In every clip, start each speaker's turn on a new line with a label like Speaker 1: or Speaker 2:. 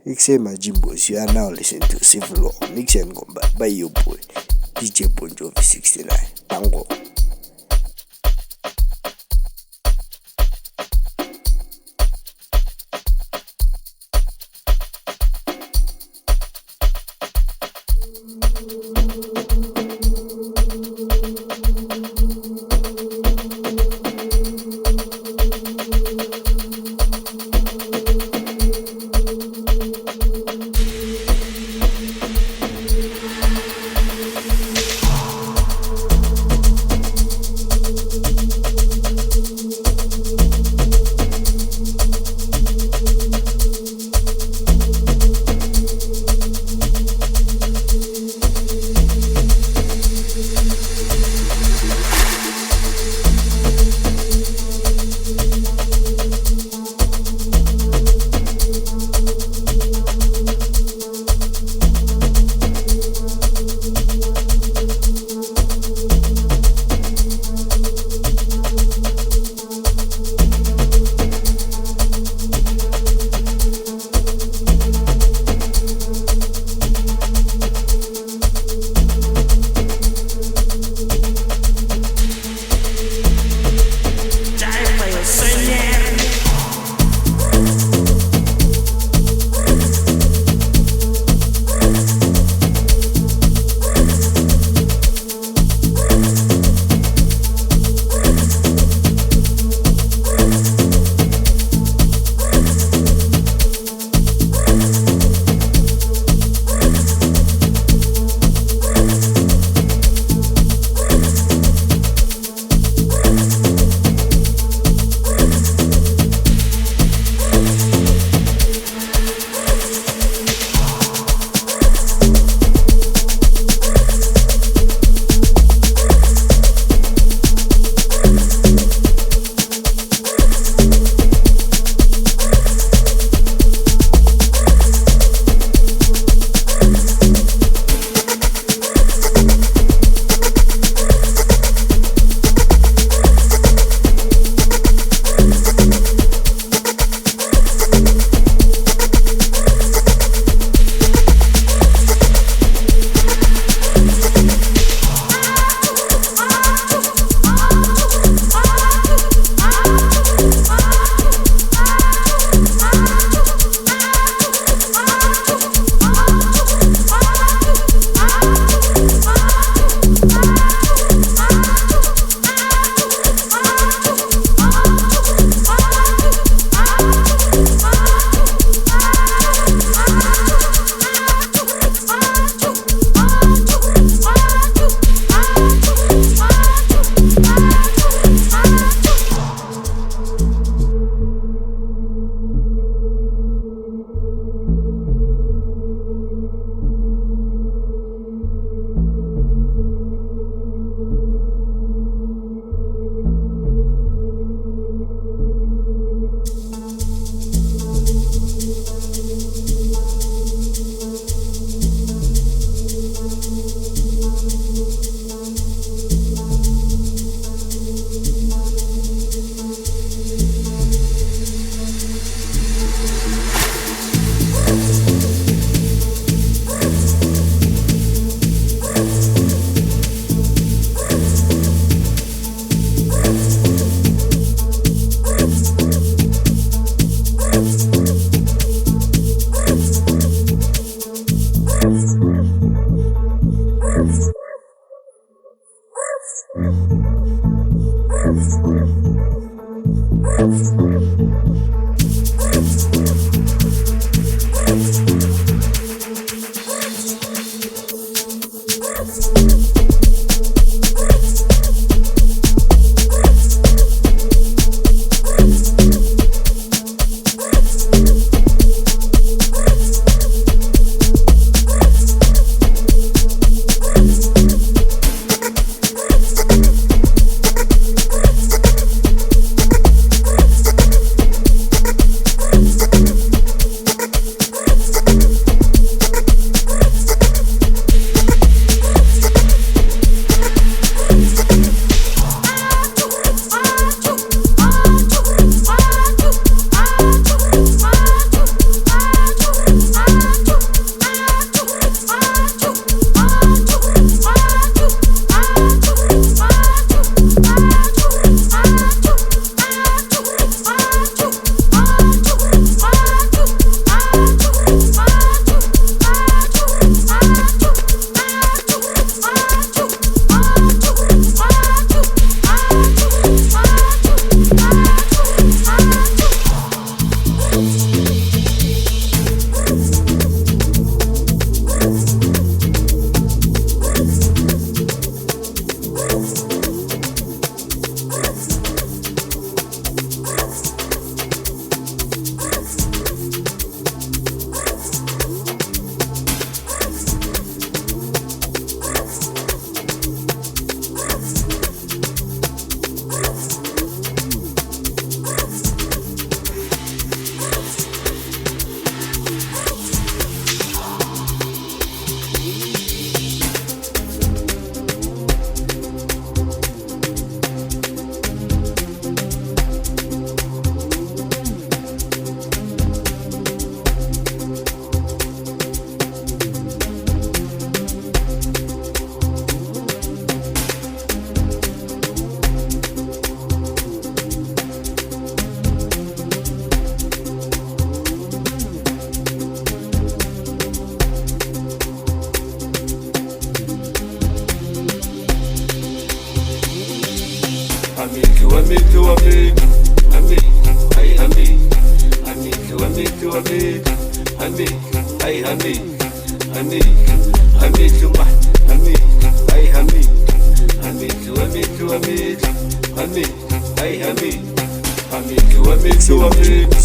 Speaker 1: It's Majimbo's. You are now listening to Civil Law, mix and gone by your boy, DJ Bon Jovi 69. Tango.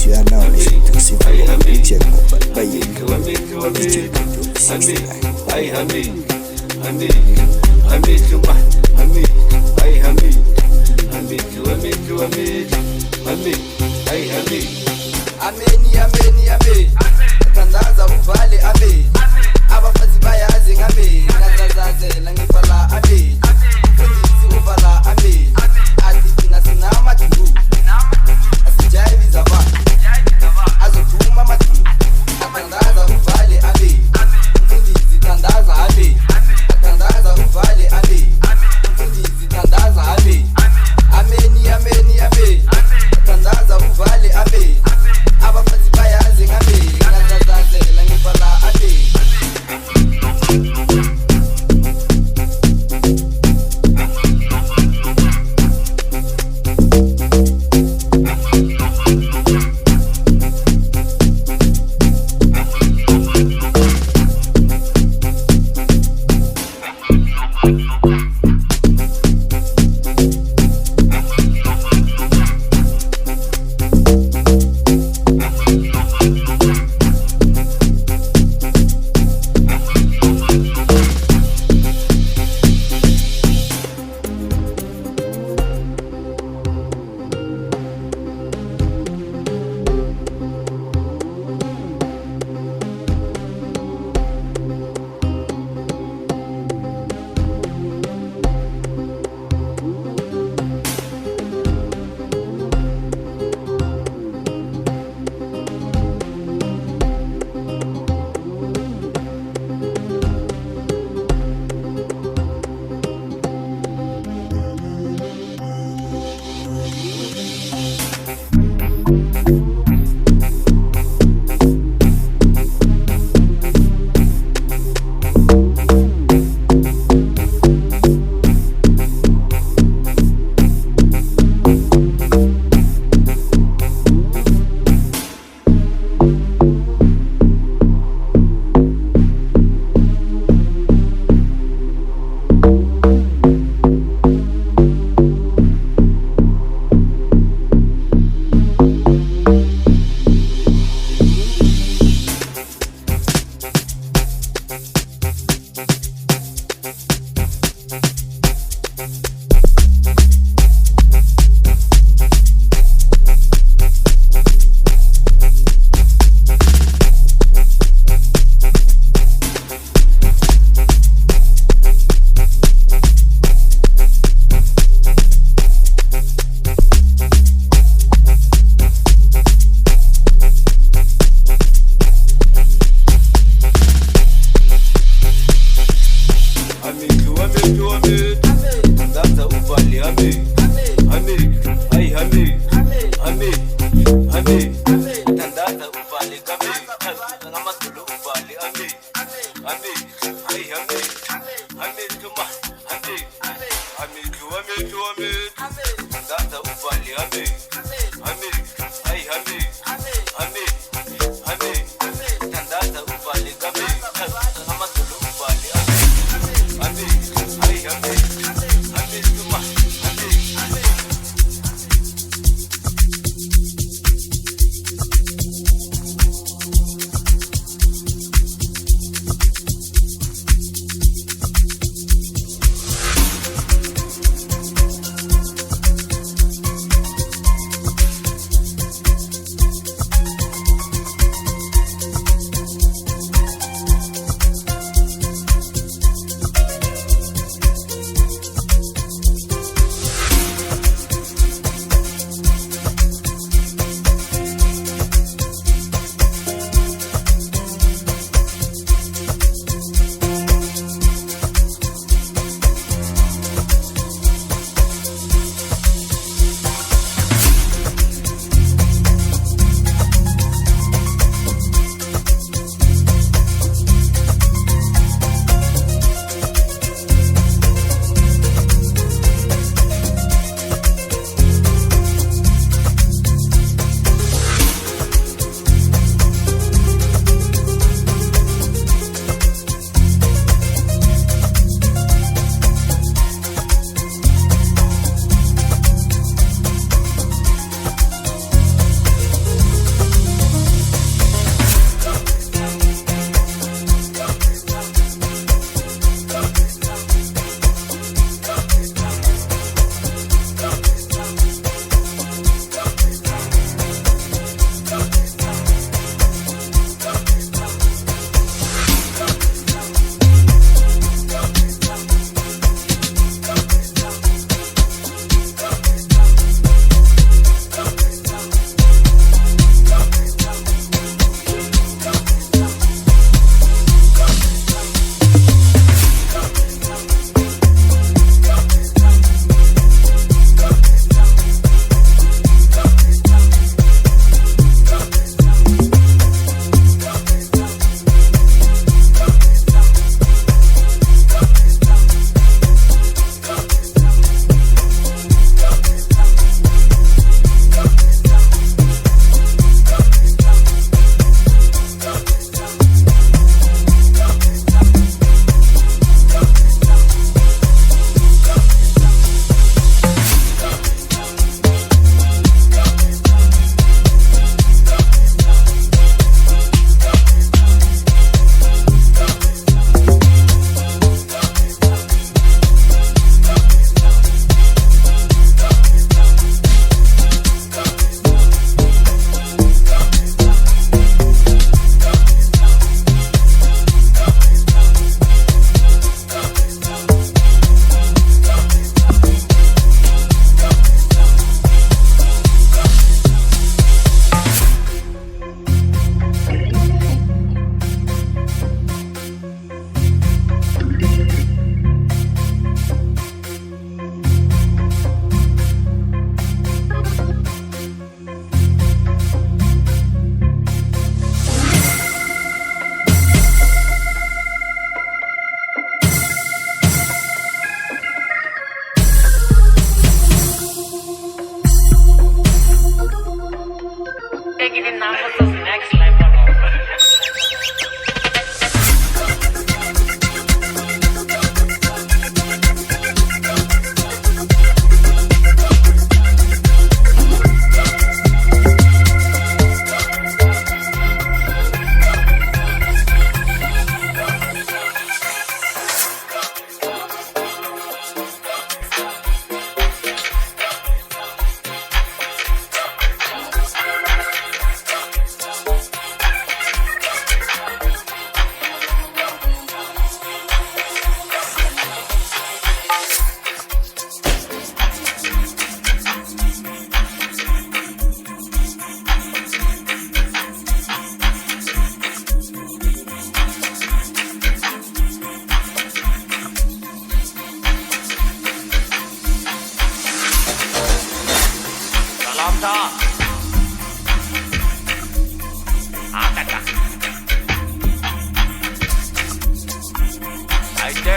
Speaker 1: You are now listening to Civil Mix and Combat by DJ Ponjo V69.
Speaker 2: Tandaza uvale abe, abafazi bayazi ngabe, ngazazazela ngifala abe, mfundisi uvala abe, athi thina sinamathulu, asijayibiza abantu, azothuma amathulu, atandaza uvale abe, mfundisi tandaza abe, atandaza uvale abe, mfundisi tandaza abe, ameni ameni abe, atandaza uvale abe, abafazi bayazi ngabe, ngazazazela ngifala abe.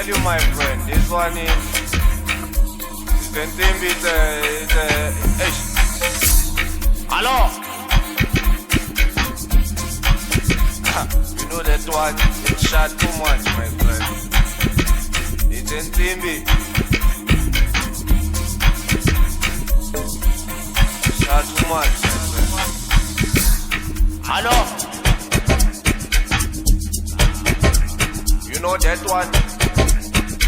Speaker 3: tell you, my friend, this one is Zentimbi is hello. You know that one, it shot too much, my friend. It's Zentimbi. Shot too much, my friend. Hello. You know that one,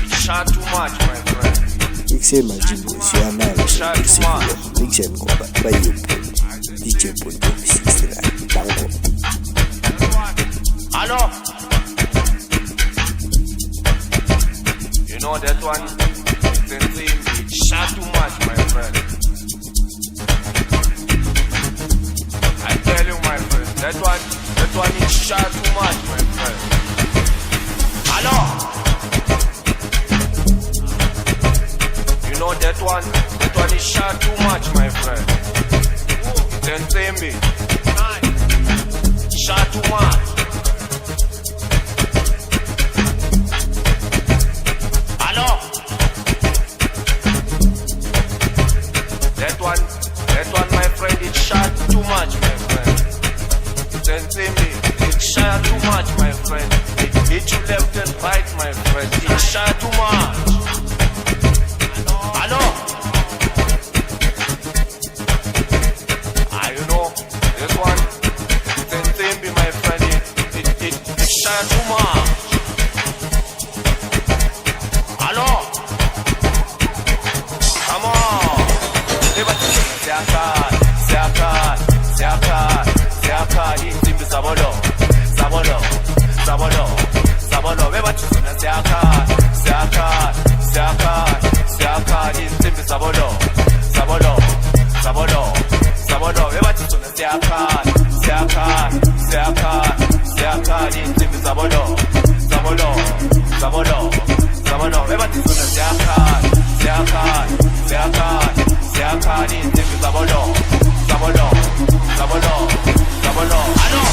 Speaker 3: it shot too much, my friend.
Speaker 1: Ikisema jimbo siamala sifiwa mixen kwa bayo DJ Punto 69 Bango.
Speaker 3: Hello. You know that one, it shot too much, my friend. I tell you, my friend, that one is shot too much, my friend. Hello. You know that one is shot too much, my friend. Zentimbi, shot too much. Hello. That one, my friend, it shot too much, my friend. Zentimbi, it shot too much, my friend. It hit you left and right, my friend. It shot too much. Hello. You know, this one, Zentimbi, my friend, it shot too much. Hello. Come on. Siakad, Intimbi Sabolo, Beba Chisuna, Siakad, Intimbi Sabolo, Beba Chisuna, Siakad, Intimbi Sabolo, Beba Chisuna, Siakad, Intimbi Sabolo, Hello.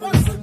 Speaker 4: What's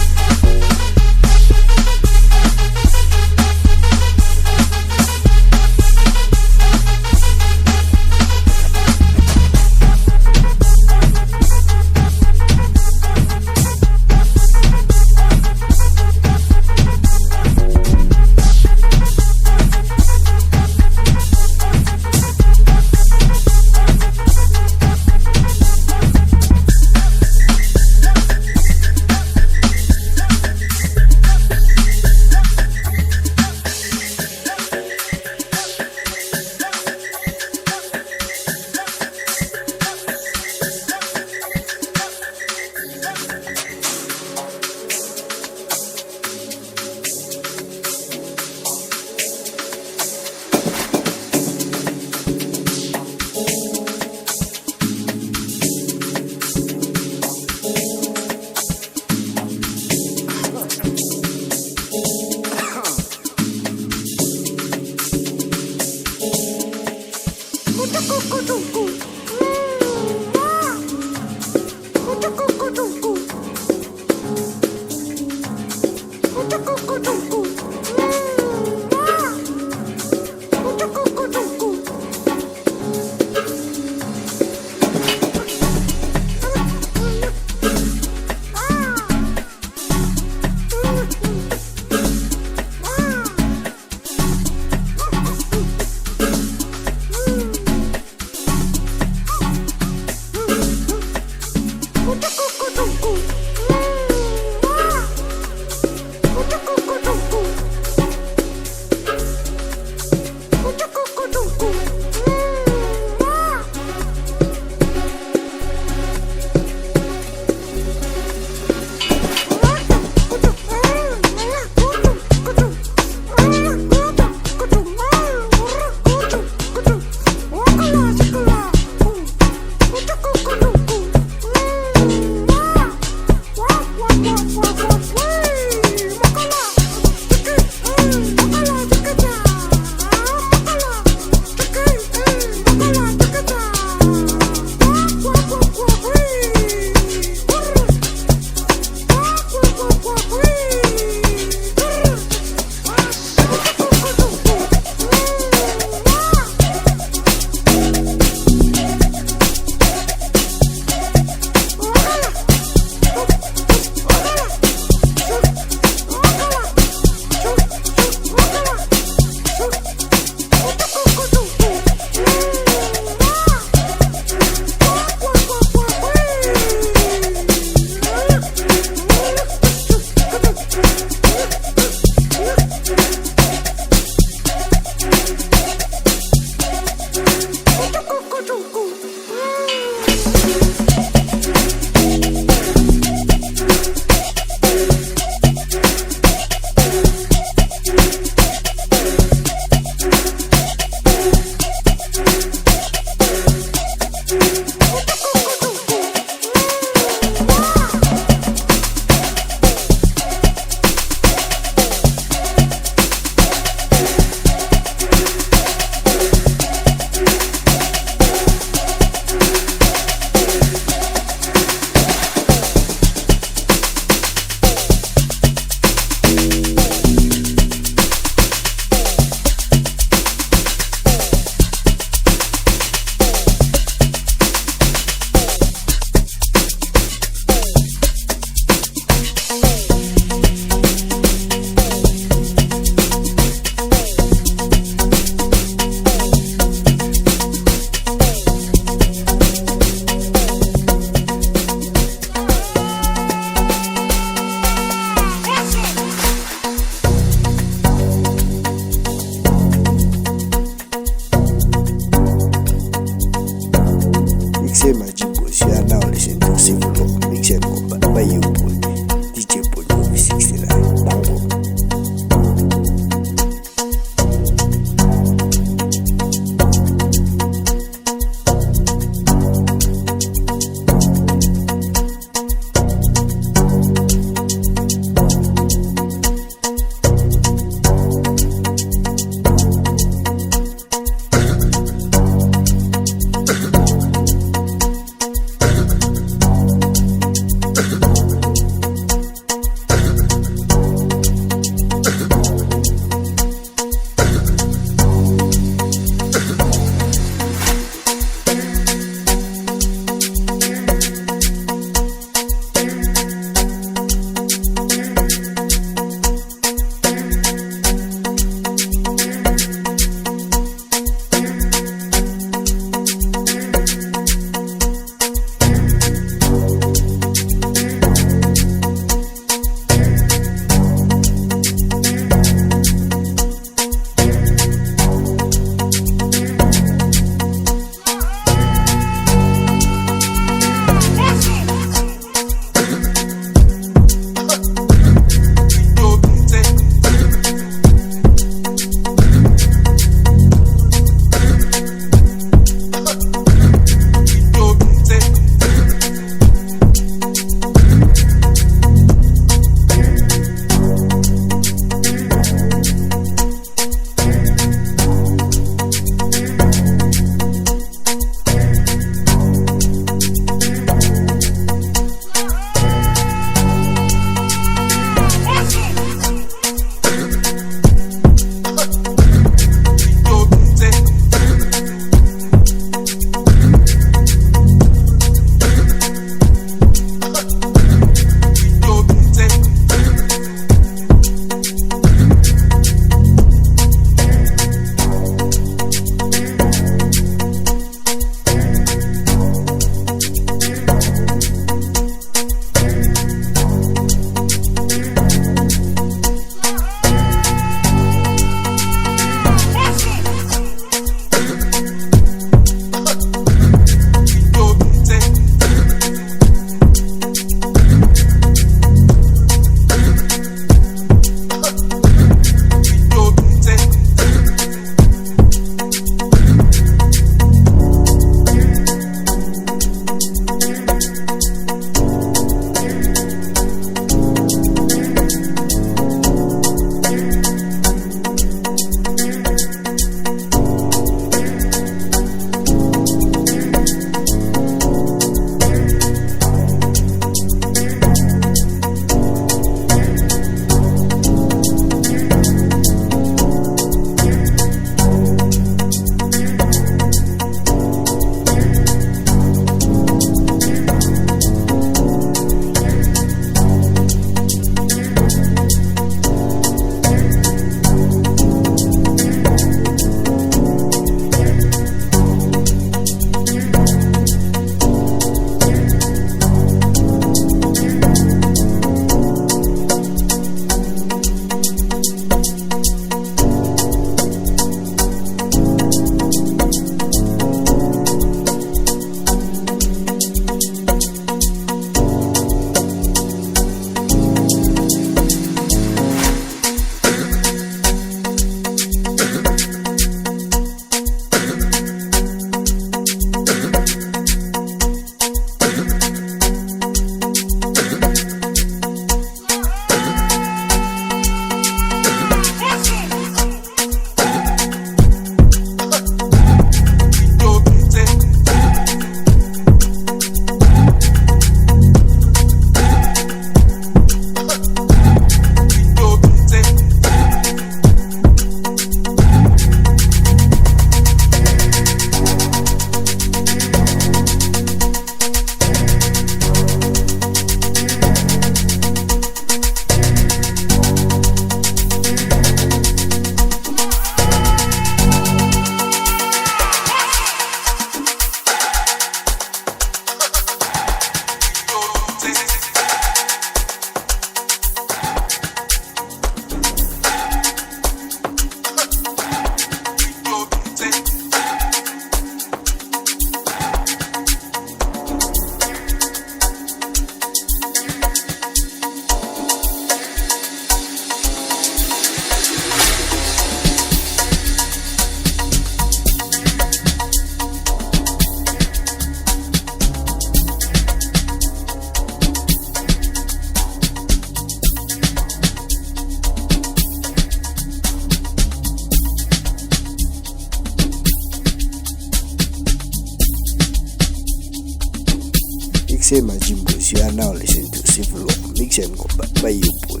Speaker 1: Mixer Majimbos, you are now listening to Civil Law Mix and Go by your boy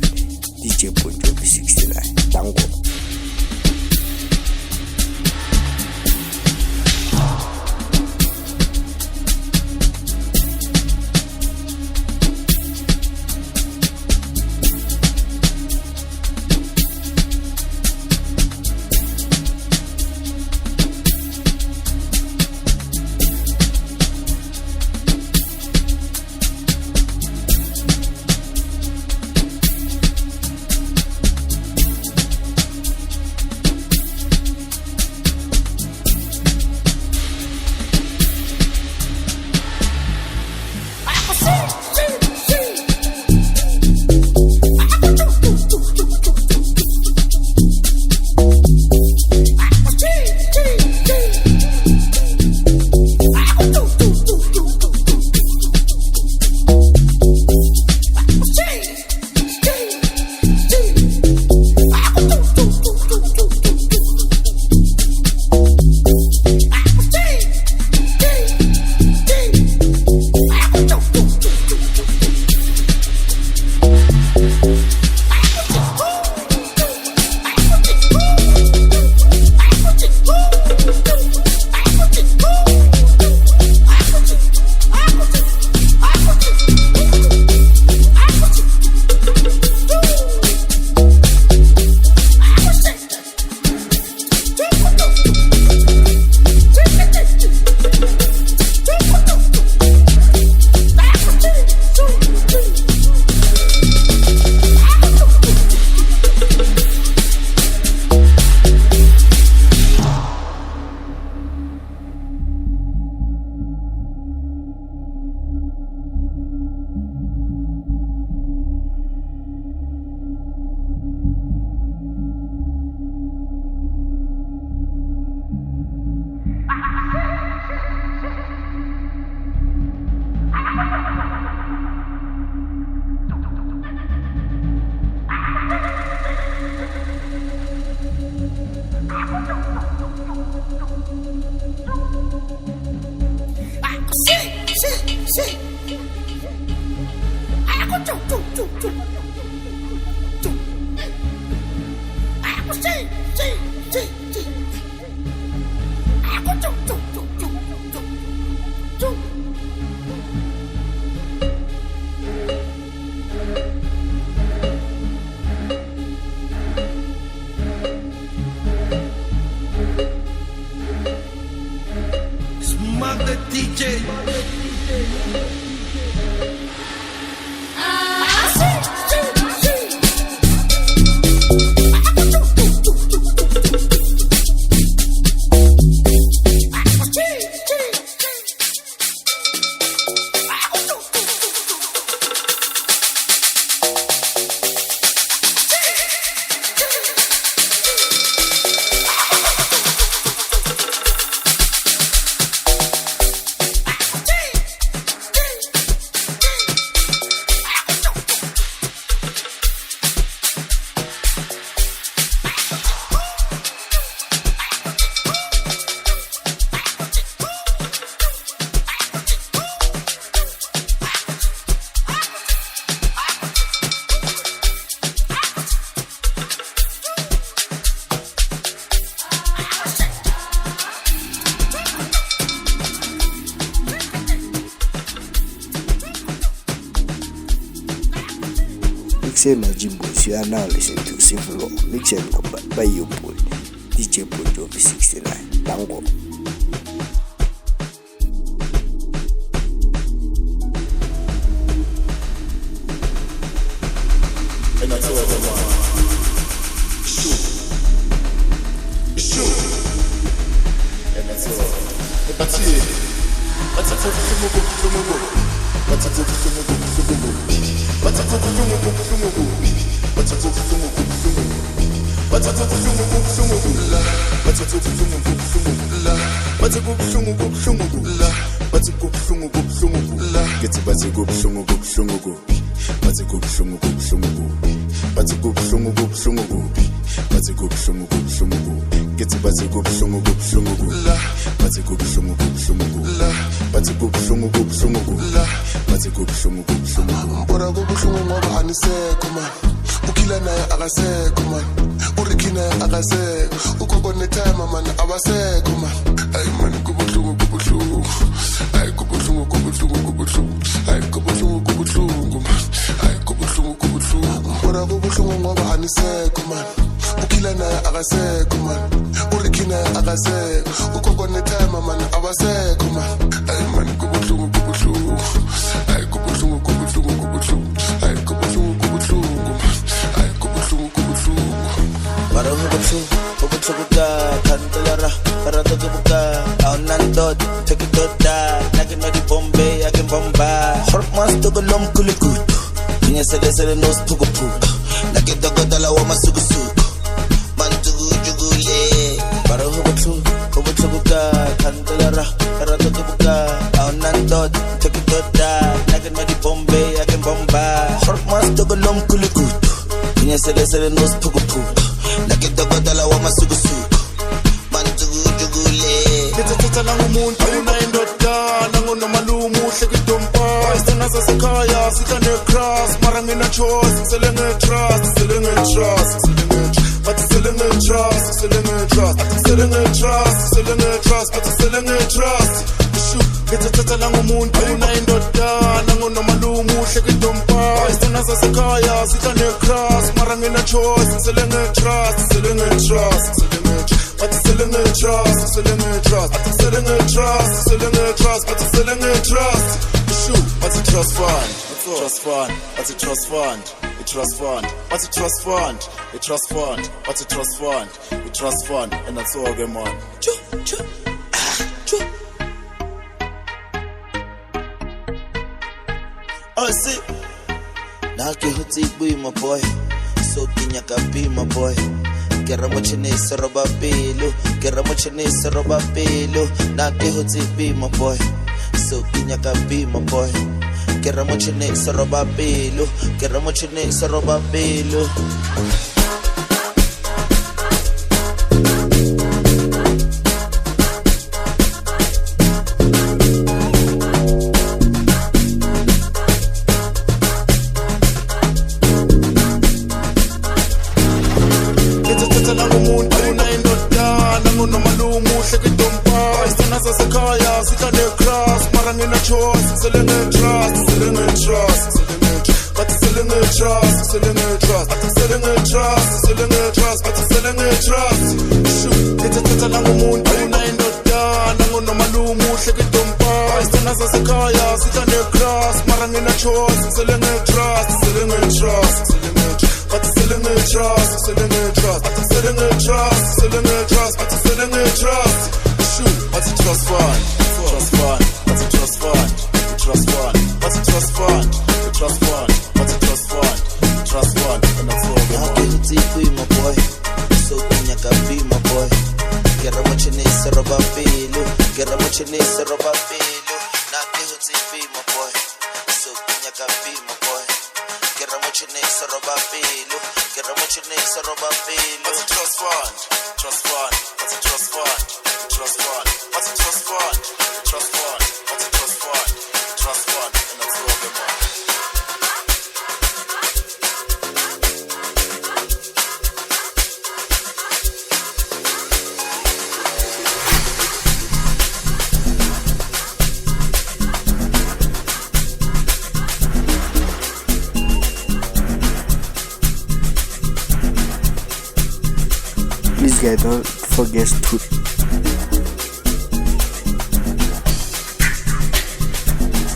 Speaker 1: DJ Bon Jovi 69. Tango. Mixer Majimbos, you are now listening to Civil Law Mix and Go by your boy DJ Bon Jovi 69. Tango.
Speaker 4: And that's all I want. It's true. And that's all. That's it. That's a Get bathi kubuhlungu kubi, bathi kubuhlungu kubi, bathi kubuhlungu kubi, ngithi bathi kubuhlungu kubi, bathi kubuhlungu kubi, bathi kubuhlungu kubi, bathi kubuhlungu kubi.
Speaker 5: Bora kubuhlungu ngoba anisekho man, ukhila naye akasekho man, uRicky naye akasekho, ugogo netime man abasekho man. Ay man kubuhlungu, ay kubuhlungu, ay kubuhlungu man, ay kubuhlungu. Bora kubuhlungu ngoba anisekho man, ukhila naye akasekho man, uRicky naye akasekho, ugogo netime man abasekho man. Ay man kubuhlungu, ay kubuhlungu, ay kubuhlungu man, ay kubuhlungu.
Speaker 2: Bara hubuhlungu ka kantelara parado kubuka aunandod take it da nake no di bombe ake bomba hot master golom kulikutu nyesele no spuku nake dogodala wa masukusuku mantugu jugule bara hubuhlungu ka kantelara parado kubuka aunandod take it da nake no di bombe ake bomba hot master golom kulikutu nyesele no spuku nake dogodala wa masukusuku
Speaker 5: Ngithatha umuntu unayindoda nangonomalumu hlekidompa isithana sasekhaya sitha necross mara ngina choice selenge trust but selenge trust ngithatha umuntu unayindoda nangonomalumu hlekidompa isithana sasekhaya sitha necross mara ngina choice selenge trust but selling a trust, but selling a trust. Shoot, what's a trust fund? Trust fund, what's a trust fund? A trust fund, what's a trust fund? A trust fund, what's a trust fund? A trust fund, and that's all game on.
Speaker 2: Oh, see, now get be my boy, so kinyaka be my boy. Kera mochinese roba pelo, na ke hotse be my boy, so kinyaka be my boy. Kera mochinese roba pelo.
Speaker 1: Please guys, don't forget to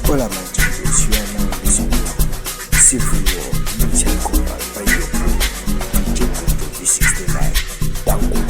Speaker 1: hola my children, you are now listening to Civil War Music Combat by your boy DJ Punto 69 Dango.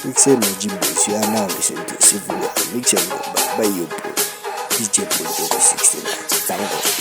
Speaker 1: Mixing no Jimbo, you are now listening to Civil War, mixing by your boy, DJ Boy 69.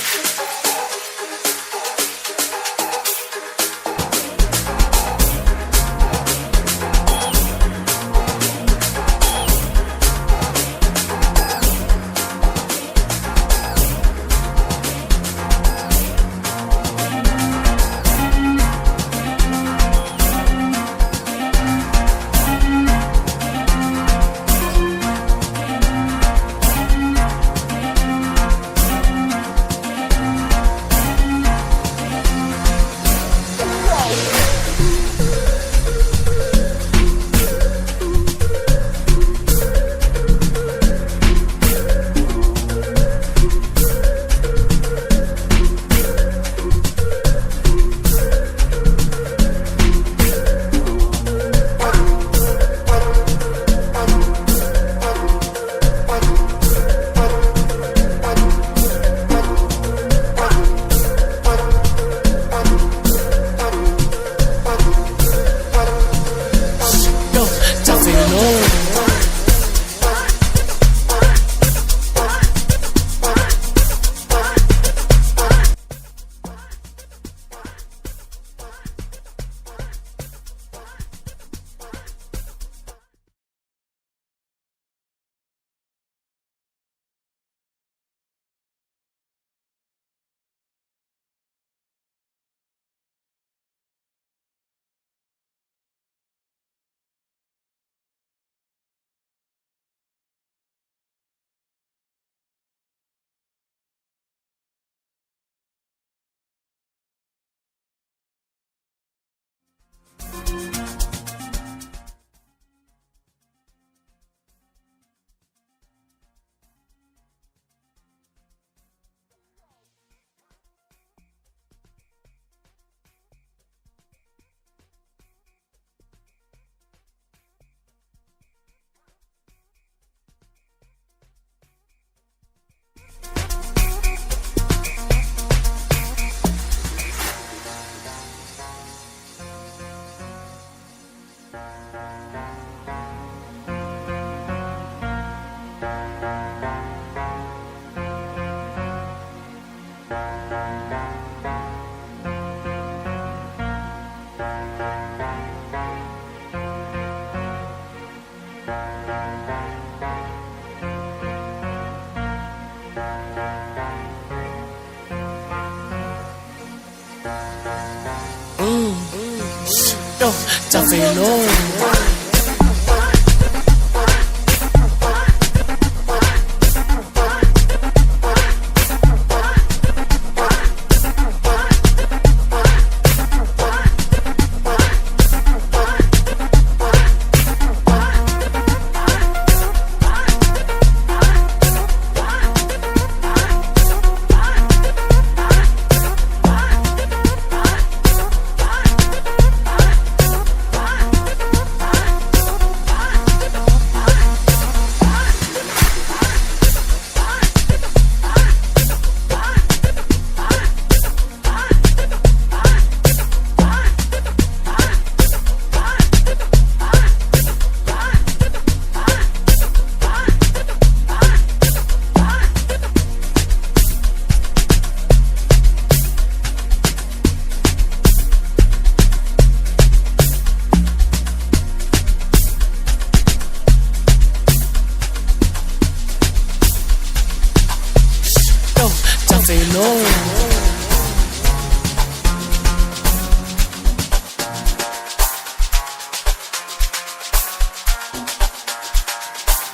Speaker 1: Thank you.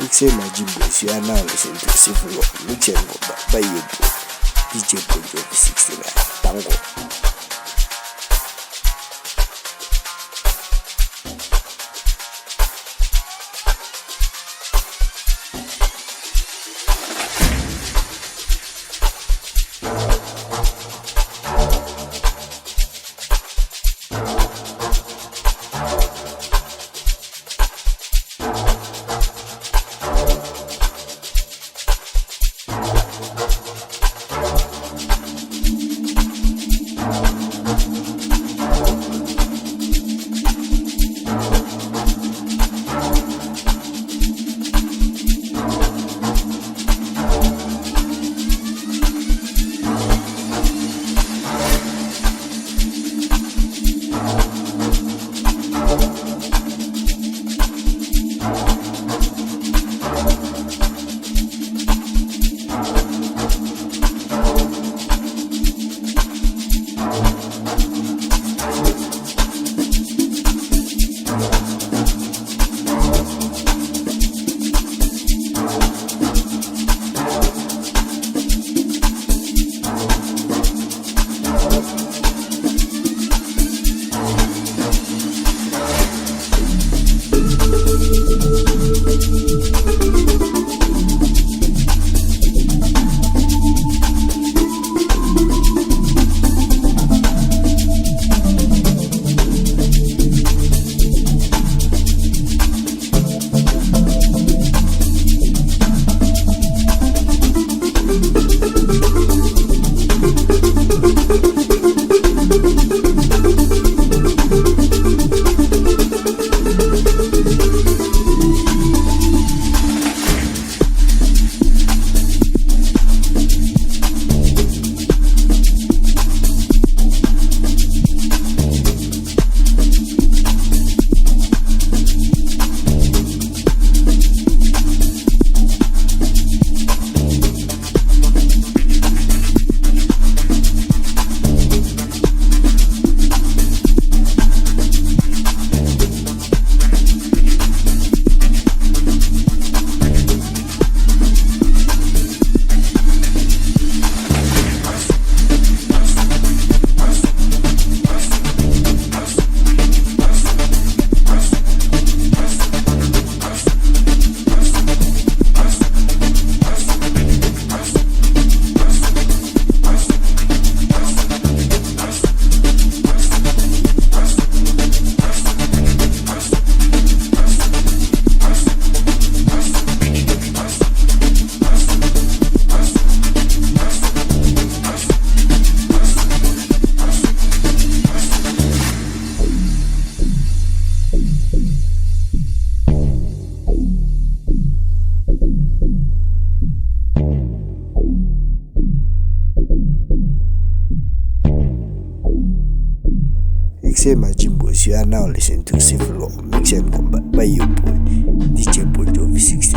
Speaker 1: Mixing my Jimbos, you are now listening to Civil War, mixing by your boy, DJ Ponjo 69, Tango. Mixing my Jimbos, you are now listening to Civil War, mixing by your boy, DJ Ponjo 69.